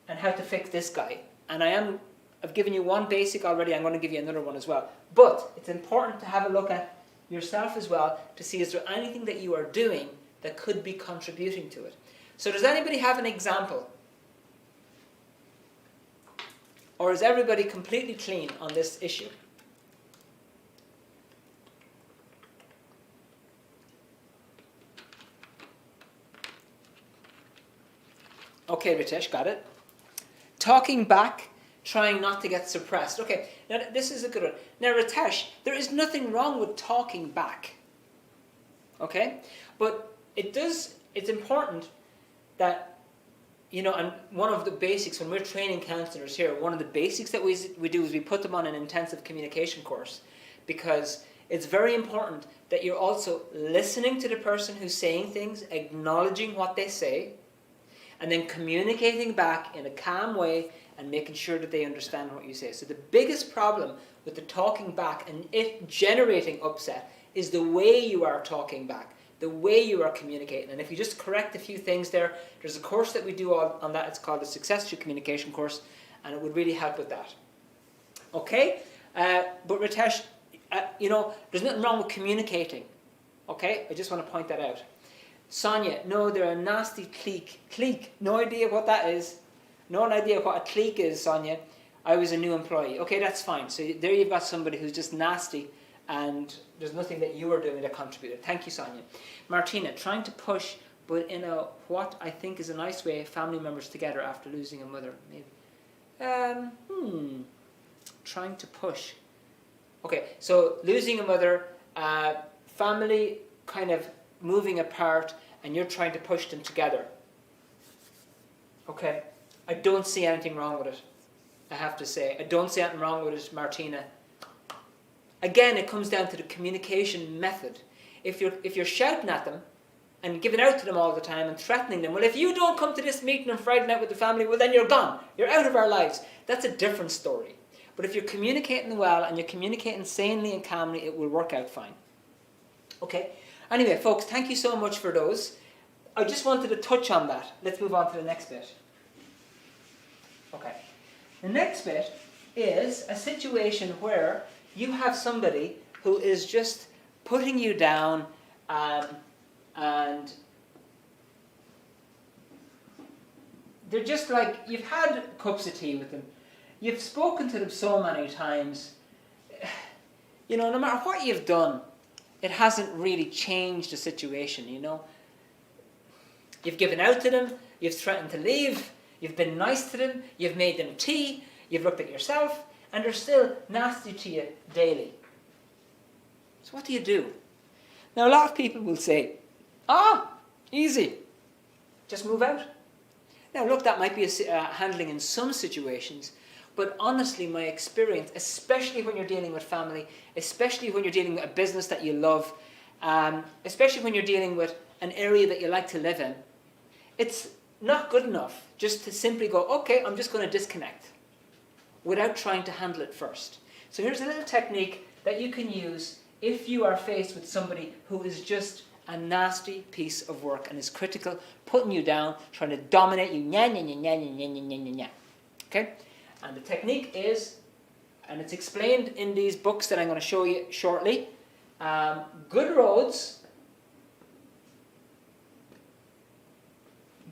and how to fix this guy. And I've given you one basic already, I'm going to give you another one as well. But it's important to have a look at yourself as well to see is there anything that you are doing that could be contributing to it. So does anybody have an example? Or is everybody completely clean on this issue? Okay, Ritesh, got it. Talking back, trying not to get suppressed. Okay, now this is a good one. Now Ritesh, there is nothing wrong with talking back. Okay? But it's important that, you know, and one of the basics, when we're training counselors here, one of the basics that we do is we put them on an intensive communication course, because it's very important that you're also listening to the person who's saying things, acknowledging what they say, and then communicating back in a calm way and making sure that they understand what you say. So the biggest problem with the talking back and it generating upset is the way you are talking back, the way you are communicating. And if you just correct a few things there, there's a course that we do on that. It's called the Success Through Communication course, and it would really help with that. Okay? But Ritesh, you know, there's nothing wrong with communicating. Okay? I just want to point that out. Sonia, no, they're a nasty clique. Clique, no idea what that is. No idea what a clique is, Sonia. I was a new employee. Okay, that's fine. So there you've got somebody who's just nasty and there's nothing that you are doing that contributed. Thank you, Sonia. Martina, trying to push, but in a what I think is a nice way, family members together after losing a mother. Maybe. Trying to push. Okay, so losing a mother, family kind of moving apart, and you're trying to push them together. Okay, I don't see anything wrong with it, I have to say. I don't see anything wrong with it, Martina. Again, it comes down to the communication method. If you're shouting at them and giving out to them all the time and threatening them, well, if you don't come to this meeting on Friday night with the family, well, then you're gone. You're out of our lives. That's a different story. But if you're communicating well and you're communicating sanely and calmly, it will work out fine. Okay? Anyway, folks, thank you so much for those. I just wanted to touch on that. Let's move on to the next bit. Okay. The next bit is a situation where you have somebody who is just putting you down and they're just like, you've had cups of tea with them. You've spoken to them so many times. You know, no matter what you've done, it hasn't really changed the situation, you know. You've given out to them, you've threatened to leave, you've been nice to them, you've made them tea, you've looked at yourself, and they're still nasty to you daily. So what do you do? Now a lot of people will say, easy, just move out. Now look, that might be handling in some situations, but honestly, my experience, especially when you're dealing with family, especially when you're dealing with a business that you love, especially when you're dealing with an area that you like to live in, it's not good enough just to simply go, okay, I'm just going to disconnect without trying to handle it first. So here's a little technique that you can use if you are faced with somebody who is just a nasty piece of work and is critical, putting you down, trying to dominate you, okay? And the technique is, and it's explained in these books that I'm going to show you shortly, good roads,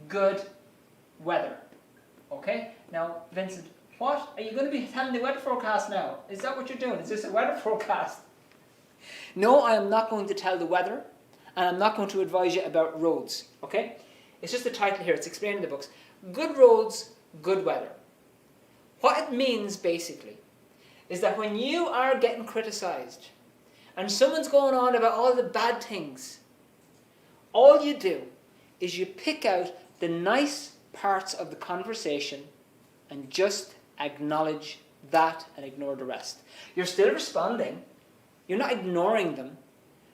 good weather. Okay? Now, Vincent, what? Are you going to be telling the weather forecast now? Is that what you're doing? Is this a weather forecast? No, I am not going to tell the weather, and I'm not going to advise you about roads. Okay? It's just the title here. It's explained in the books. Good roads, good weather. What it means, basically, is that when you are getting criticized and someone's going on about all the bad things, all you do is you pick out the nice parts of the conversation and just acknowledge that and ignore the rest. You're still responding. You're not ignoring them.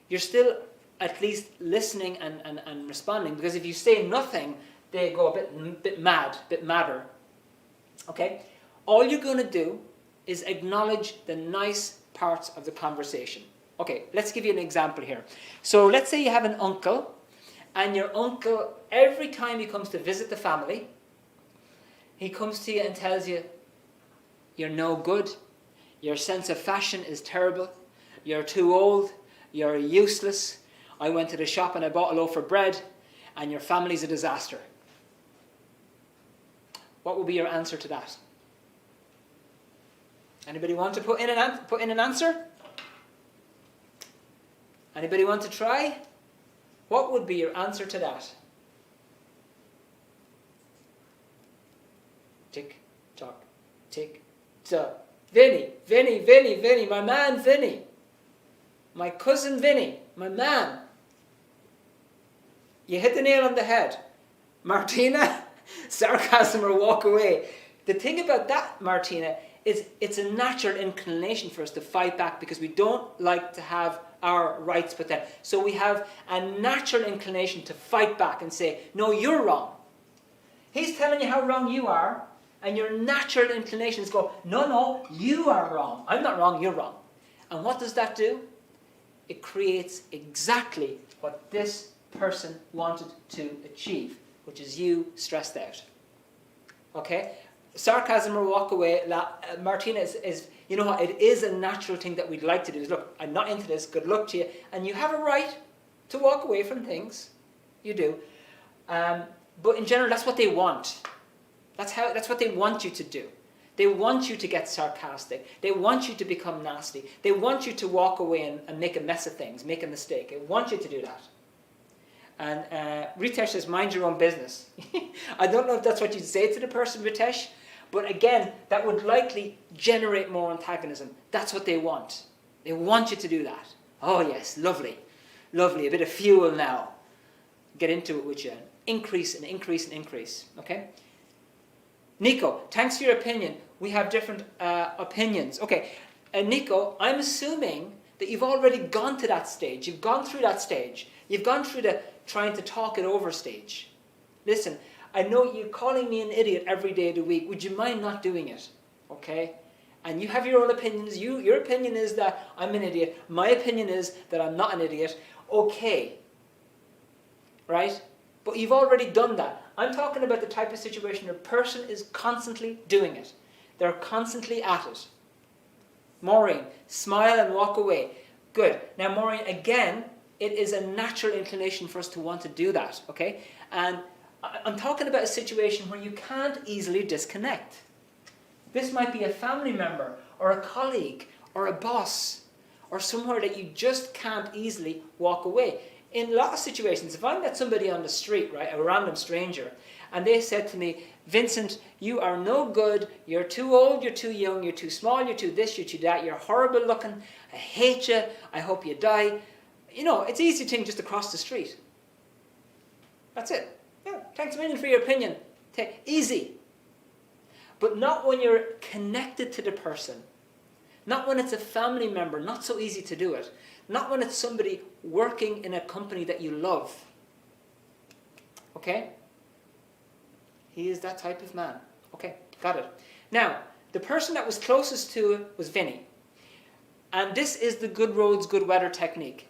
You're still at least listening and responding, because if you say nothing, they go a bit madder. Okay? All you're going to do is acknowledge the nice parts of the conversation. Okay, let's give you an example here. So let's say you have an uncle, and your uncle, every time he comes to visit the family, he comes to you and tells you, you're no good, your sense of fashion is terrible, you're too old, you're useless, I went to the shop and I bought a loaf of bread, and your family's a disaster. What would be your answer to that? Anybody want to put in an answer? Anybody want to try? What would be your answer to that? Tick, tock, tick, tock. Vinny, my man Vinny. My cousin Vinny, my man. You hit the nail on the head. Martina, sarcasm or walk away. The thing about that, Martina, is it's a natural inclination for us to fight back because we don't like to have our rights put down. So we have a natural inclination to fight back and say, no, you're wrong. He's telling you how wrong you are, and your natural inclination is go, no, you are wrong. I'm not wrong, you're wrong. And what does that do? It creates exactly what this person wanted to achieve, which is you stressed out. Okay? Sarcasm or walk away, Martina, is you know what, it is a natural thing that we'd like to do. Is look, I'm not into this, good luck to you. And you have a right to walk away from things. You do. But in general, that's what they want. That's what they want you to do. They want you to get sarcastic. They want you to become nasty. They want you to walk away and make a mess of things, make a mistake. They want you to do that. And Ritesh says, mind your own business. I don't know if that's what you'd say to the person, Ritesh, but again, that would likely generate more antagonism. That's what they want. They want you to do that. Oh yes, lovely. Lovely, a bit of fuel now. Get into it with you. Increase and increase and increase, okay? Nico, thanks for your opinion. We have different opinions. Okay, Nico, I'm assuming that you've already gone to that stage. You've gone through that stage. You've gone through the trying to talk it over stage. Listen, I know you're calling me an idiot every day of the week. Would you mind not doing it? Okay? And you have your own opinions. Your opinion is that I'm an idiot. My opinion is that I'm not an idiot. Okay. Right? But you've already done that. I'm talking about the type of situation where a person is constantly doing it. They're constantly at it. Maureen, smile and walk away. Good. Now, Maureen, again, it is a natural inclination for us to want to do that, okay? And I'm talking about a situation where you can't easily disconnect. This might be a family member or a colleague or a boss or somewhere that you just can't easily walk away. In a lot of situations, if I met somebody on the street, right, a random stranger, and they said to me, Vincent, you are no good, you're too old, you're too young, you're too small, you're too this, you're too that, you're horrible looking, I hate you, I hope you die. You know, it's an easy thing just to cross the street. That's it. Yeah, thanks a million for your opinion. Easy. But not when you're connected to the person. Not when it's a family member, not so easy to do it. Not when it's somebody working in a company that you love. Okay? He is that type of man. Okay, got it. Now, the person that was closest to it was Vinny. And this is the good roads, good weather technique.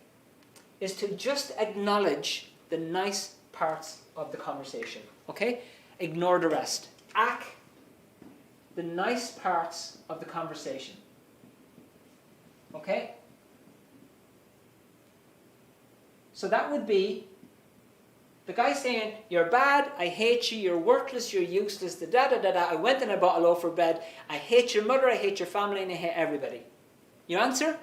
Is to just acknowledge the nice parts of the conversation. Okay? Ignore the rest. Act the nice parts of the conversation. Okay? So that would be the guy saying, you're bad, I hate you, you're worthless, you're useless, I went and I bought a loaf of bread, I hate your mother, I hate your family, and I hate everybody. You answer?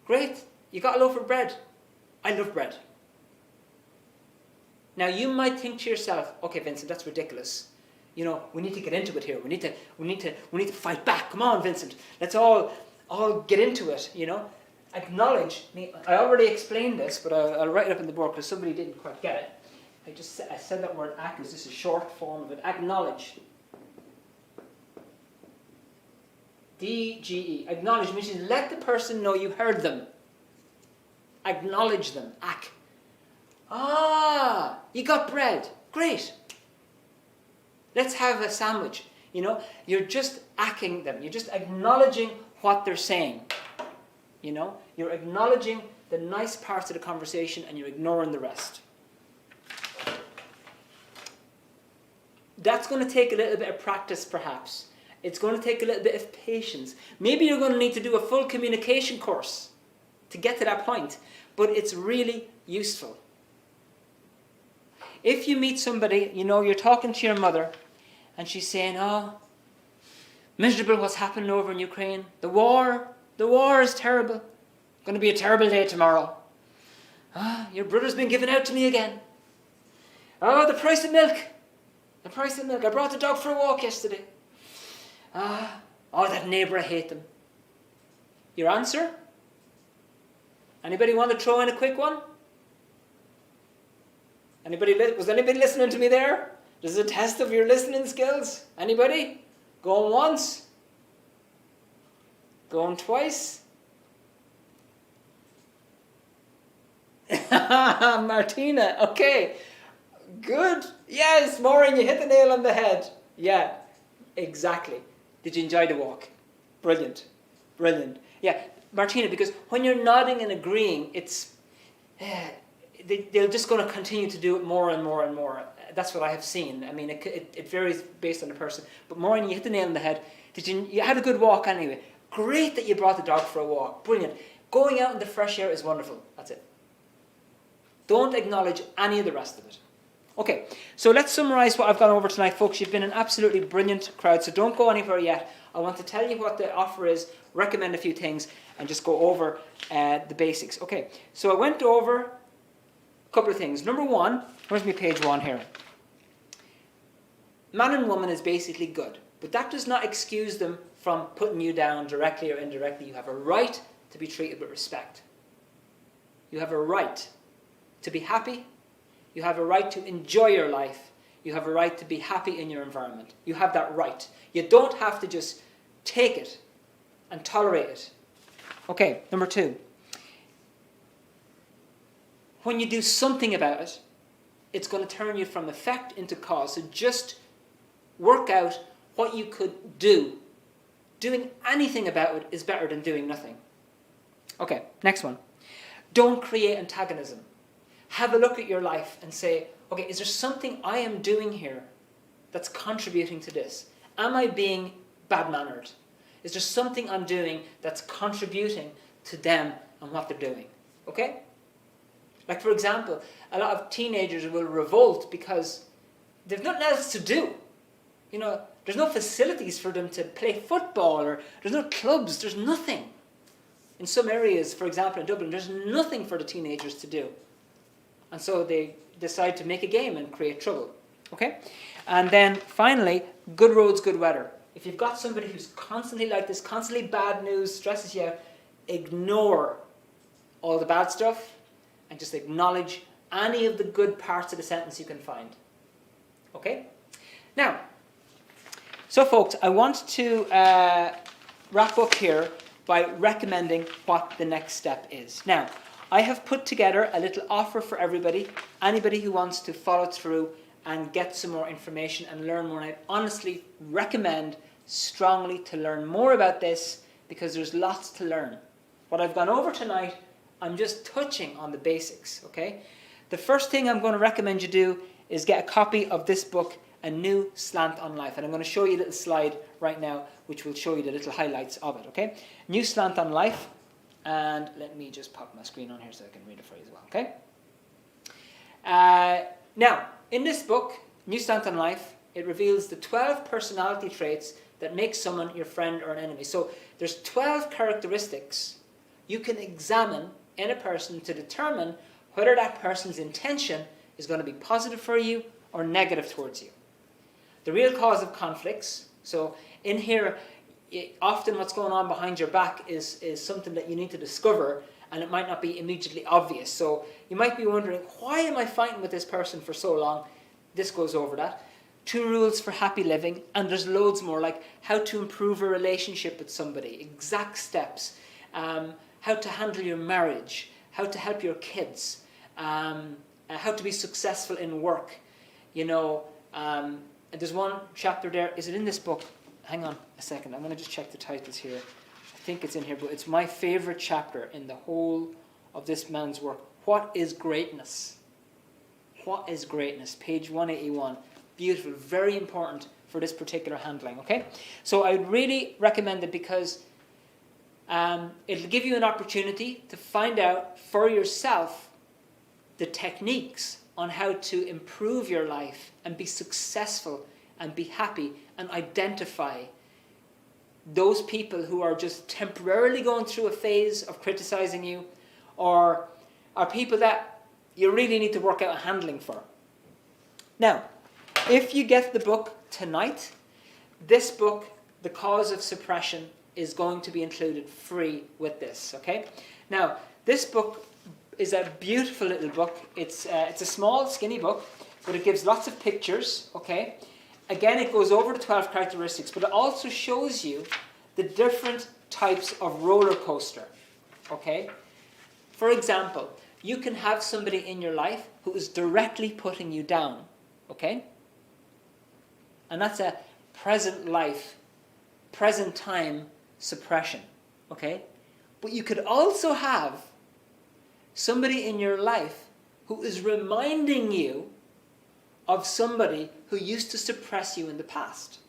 Great, you got a loaf of bread. I love bread. Now you might think to yourself, okay, Vincent, that's ridiculous. You know, we need to get into it here. We need to fight back. Come on, Vincent. Let's all get into it, you know. Acknowledge me. I already explained this, but I'll write it up in the board because somebody didn't quite get it. I said that word act because this is a short form of it. Acknowledge. D-G-E. Acknowledge means let the person know you heard them. Acknowledge them. Act. Ah, you got bread. Great. Let's have a sandwich. You know, you're just acting them. You're just acknowledging what they're saying. You know, you're acknowledging the nice parts of the conversation and you're ignoring the rest. That's going to take a little bit of practice, perhaps. It's going to take a little bit of patience. Maybe you're going to need to do a full communication course to get to that point, but it's really useful. If you meet somebody, you know, you're talking to your mother, and she's saying, oh, miserable what's happening over in Ukraine. The war is terrible. Going to be a terrible day tomorrow. Ah, your brother's been given out to me again. Oh, the price of milk. The price of milk. I brought the dog for a walk yesterday. Ah, oh, that neighbour, I hate them. Your answer? Anybody want to throw in a quick one? Was anybody listening to me there? This is a test of your listening skills. Anybody? Going once? Going twice? Martina, okay. Good. Yes, Maureen, you hit the nail on the head. Yeah, exactly. Did you enjoy the walk? Brilliant. Brilliant. Yeah, Martina, because when you're nodding and agreeing, it's they're just going to continue to do it more and more and more. That's what I have seen. I mean, it varies based on the person. But Maureen, you hit the nail on the head. You had a good walk anyway. Great that you brought the dog for a walk. Brilliant. Going out in the fresh air is wonderful. That's it. Don't acknowledge any of the rest of it. Okay, so let's summarize what I've gone over tonight, folks. You've been an absolutely brilliant crowd, so don't go anywhere yet. I want to tell you what the offer is, recommend a few things, and just go over the basics. Okay, so I went over a couple of things. Number one, where's my page one here? Man and woman is basically good, but that does not excuse them from putting you down directly or indirectly. You have a right to be treated with respect. You have a right to be happy. You have a right to enjoy your life. You have a right to be happy in your environment. You have that right. You don't have to just take it and tolerate it. Okay, number two. When you do something about it, it's going to turn you from effect into cause. So just work out what you could do. Doing anything about it is better than doing nothing. Okay, next one. Don't create antagonism. Have a look at your life and say, okay, is there something I am doing here that's contributing to this? Am I being bad-mannered? Is there something I'm doing that's contributing to them and what they're doing? Okay? Like, for example, a lot of teenagers will revolt because they've nothing else to do. You know, there's no facilities for them to play football, or there's no clubs, there's nothing. In some areas, for example, in Dublin, there's nothing for the teenagers to do. And so they decide to make a game and create trouble. Okay? And then finally, good roads, good weather. If you've got somebody who's constantly like this, constantly bad news, stresses you out, ignore all the bad stuff and just acknowledge any of the good parts of the sentence you can find. Okay? Now, so folks, I want to wrap up here by recommending what the next step is. Now, I have put together a little offer for everybody, anybody who wants to follow through and get some more information and learn more. And I honestly recommend strongly to learn more about this because there's lots to learn. What I've gone over tonight, I'm just touching on the basics, okay? The first thing I'm going to recommend you do is get a copy of this book, A New Slant on Life. And I'm going to show you a little slide right now which will show you the little highlights of it, okay? New Slant on Life. And let me just pop my screen on here so I can read it for you as well, okay? Now, in this book, New Slant on Life, it reveals the 12 personality traits that make someone your friend or an enemy. So there's 12 characteristics you can examine in a person to determine whether that person's intention is going to be positive for you or negative towards you. The real cause of conflicts. So in here, often what's going on behind your back is something that you need to discover, and it might not be immediately obvious. So you might be wondering, why am I fighting with this person for so long? This goes over that. 2 rules for happy living, and there's loads more, like how to improve a relationship with somebody, exact steps, how to handle your marriage, how to help your kids, how to be successful in work. You know, there's one chapter there. Is it in this book? Hang on a second. I'm going to just check the titles here. I think it's in here, but it's my favorite chapter in the whole of this man's work. What is greatness? What is greatness? Page 181. Beautiful, very important for this particular handling, okay? So I would really recommend it because it'll give you an opportunity to find out for yourself the techniques on how to improve your life and be successful and be happy, and identify those people who are just temporarily going through a phase of criticizing you, or are people that you really need to work out a handling for. Now, if you get the book tonight, this book, The Cause of Suppression, is going to be included free with this, okay? Now, this book is a beautiful little book. It's a small, skinny book, but it gives lots of pictures, okay? Again, it goes over the 12 characteristics, but it also shows you the different types of roller coaster, okay? For example, you can have somebody in your life who is directly putting you down, okay? And that's a present life, present time suppression, okay? But you could also have somebody in your life who is reminding you of somebody who used to suppress you in the past.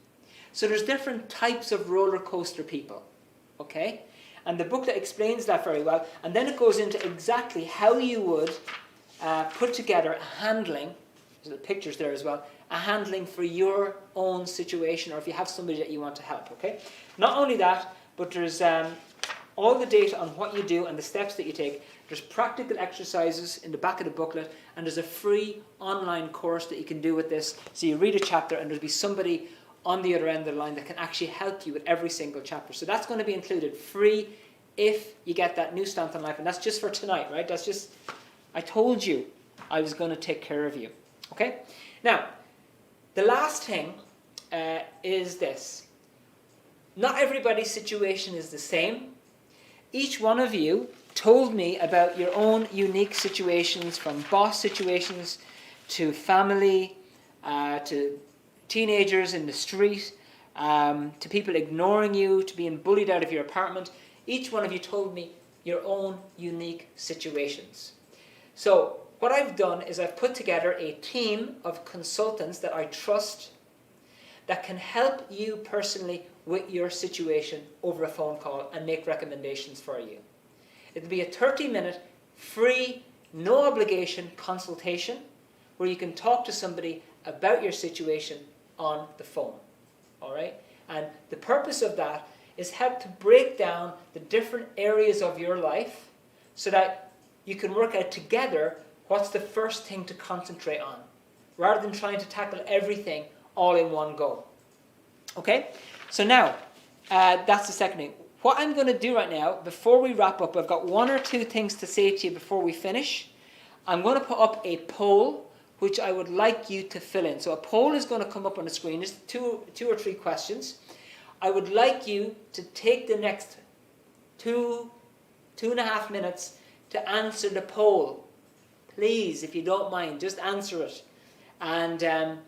So there's different types of roller coaster people, okay? And the book that explains that very well, and then it goes into exactly how you would put together a handling, there's the pictures there as well, a handling for your own situation, or if you have somebody that you want to help, okay? Not only that, but there's all the data on what you do and the steps that you take. There's practical exercises in the back of the booklet, and there's a free online course that you can do with this. So you read a chapter and there'll be somebody on the other end of the line that can actually help you with every single chapter. So that's going to be included free if you get that new Stand on Life. And that's just for tonight, right? That's just, I told you I was going to take care of you. Okay? Now, the last thing is this. Not everybody's situation is the same. Each one of you told me about your own unique situations, from boss situations to family, to teenagers in the street, to people ignoring you, to being bullied out of your apartment. Each one of you told me your own unique situations. So what I've done is I've put together a team of consultants that I trust that can help you personally with your situation over a phone call and make recommendations for you. It'll be a 30-minute free, no obligation consultation where you can talk to somebody about your situation on the phone. All right? And the purpose of that is help to break down the different areas of your life so that you can work out together what's the first thing to concentrate on, rather than trying to tackle everything all in one go. Okay? So now, that's the second thing. What I'm going to do right now, before we wrap up, I've got one or two things to say to you before we finish. I'm going to put up a poll, which I would like you to fill in. So a poll is going to come up on the screen. There's two or three questions. I would like you to take the next 2.5 minutes to answer the poll. Please, if you don't mind, just answer it. And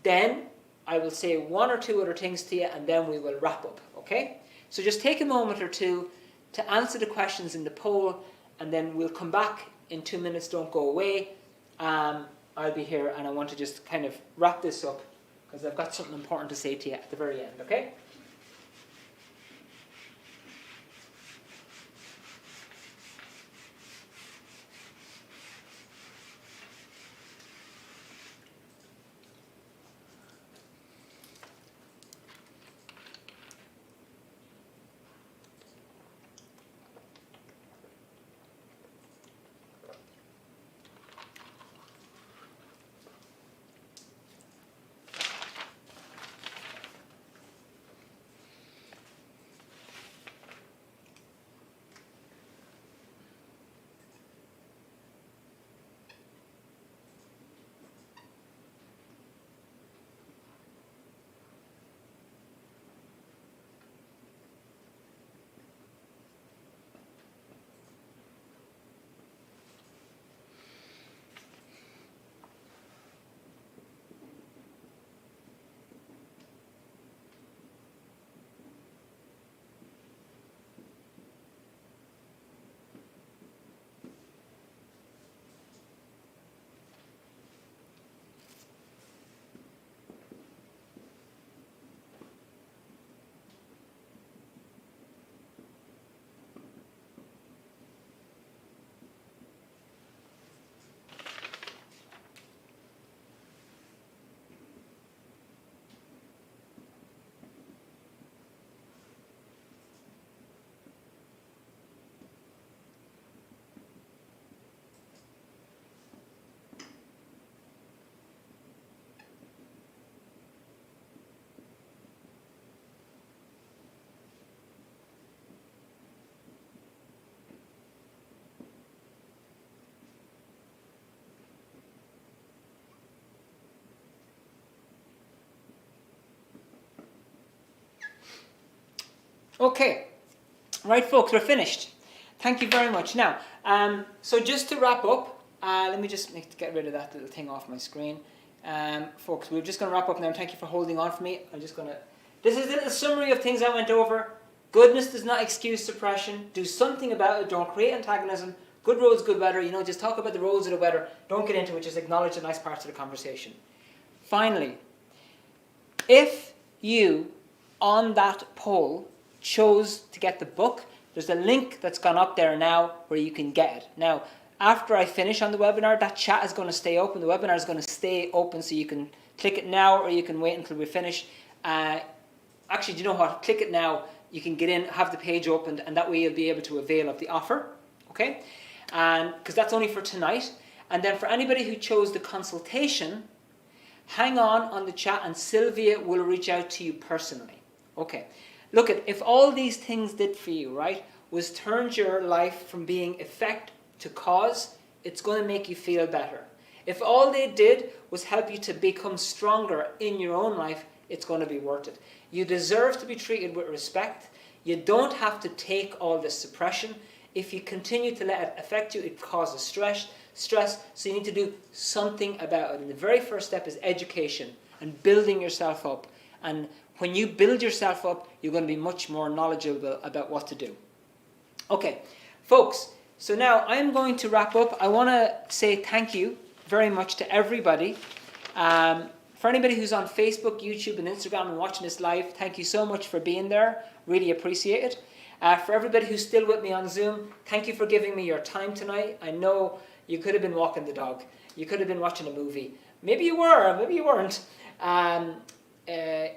then I will say one or two other things to you, and then we will wrap up, okay? So just take a moment or two to answer the questions in the poll, and then we'll come back in 2 minutes. Don't go away. I'll be here, and I want to just kind of wrap this up because I've got something important to say to you at the very end, okay? Okay, right folks, we're finished. Thank you very much. Now, so just to wrap up, let me just get rid of that little thing off my screen. Folks, we're just going to wrap up now. Thank you for holding on for me. This is a little summary of things I went over. Goodness does not excuse suppression. Do something about it. Don't create antagonism. Good roads, good weather. Just talk about the roads of the weather. Don't get into it. Just acknowledge the nice parts of the conversation. Finally, if you, on that poll, chose to get the book, there's a link that's gone up there now where you can get it. Now, after I finish on the webinar, that chat is going to stay open. The webinar is going to stay open, so you can click it now or you can wait until we finish. Actually, do you know what? Click it now. You can get in, have the page opened, and that way you'll be able to avail of the offer. Okay? And because that's only for tonight. And then for anybody who chose the consultation, hang on the chat and Sylvia will reach out to you personally. Okay. Look, if all these things did for you, right, was turned your life from being effect to cause, it's going to make you feel better. If all they did was help you to become stronger in your own life, it's going to be worth it. You deserve to be treated with respect. You don't have to take all this suppression. If you continue to let it affect you, it causes stress, so you need to do something about it. And the very first step is education and building yourself up. And when you build yourself up, you're going to be much more knowledgeable about what to do. Okay, folks, so now I'm going to wrap up. I want to say thank you very much to everybody. For anybody who's on Facebook, YouTube, and Instagram and watching this live, thank you so much for being there. Really appreciate it. For everybody who's still with me on Zoom, thank you for giving me your time tonight. I know you could have been walking the dog. You could have been watching a movie. Maybe you were, maybe you weren't.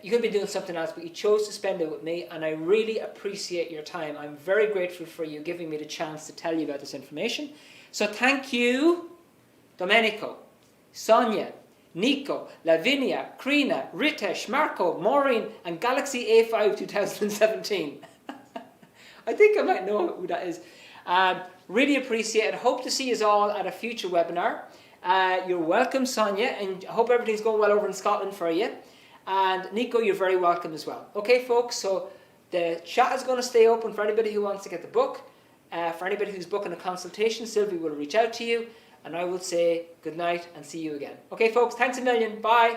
You could be doing something else, but you chose to spend it with me, and I really appreciate your time. I'm very grateful for you giving me the chance to tell you about this information. So thank you, Domenico, Sonia, Nico, Lavinia, Krina, Ritesh, Marco, Maureen, and Galaxy A5 2017. I think I might know who that is. Really appreciate it. Hope to see you all at a future webinar. You're welcome, Sonia, and I hope everything's going well over in Scotland for you. And Nico, you're very welcome as well. Okay, folks, so the chat is going to stay open for anybody who wants to get the book. For anybody who's booking a consultation, Sylvie will reach out to you. And I will say good night and see you again. Okay, folks, thanks a million. Bye.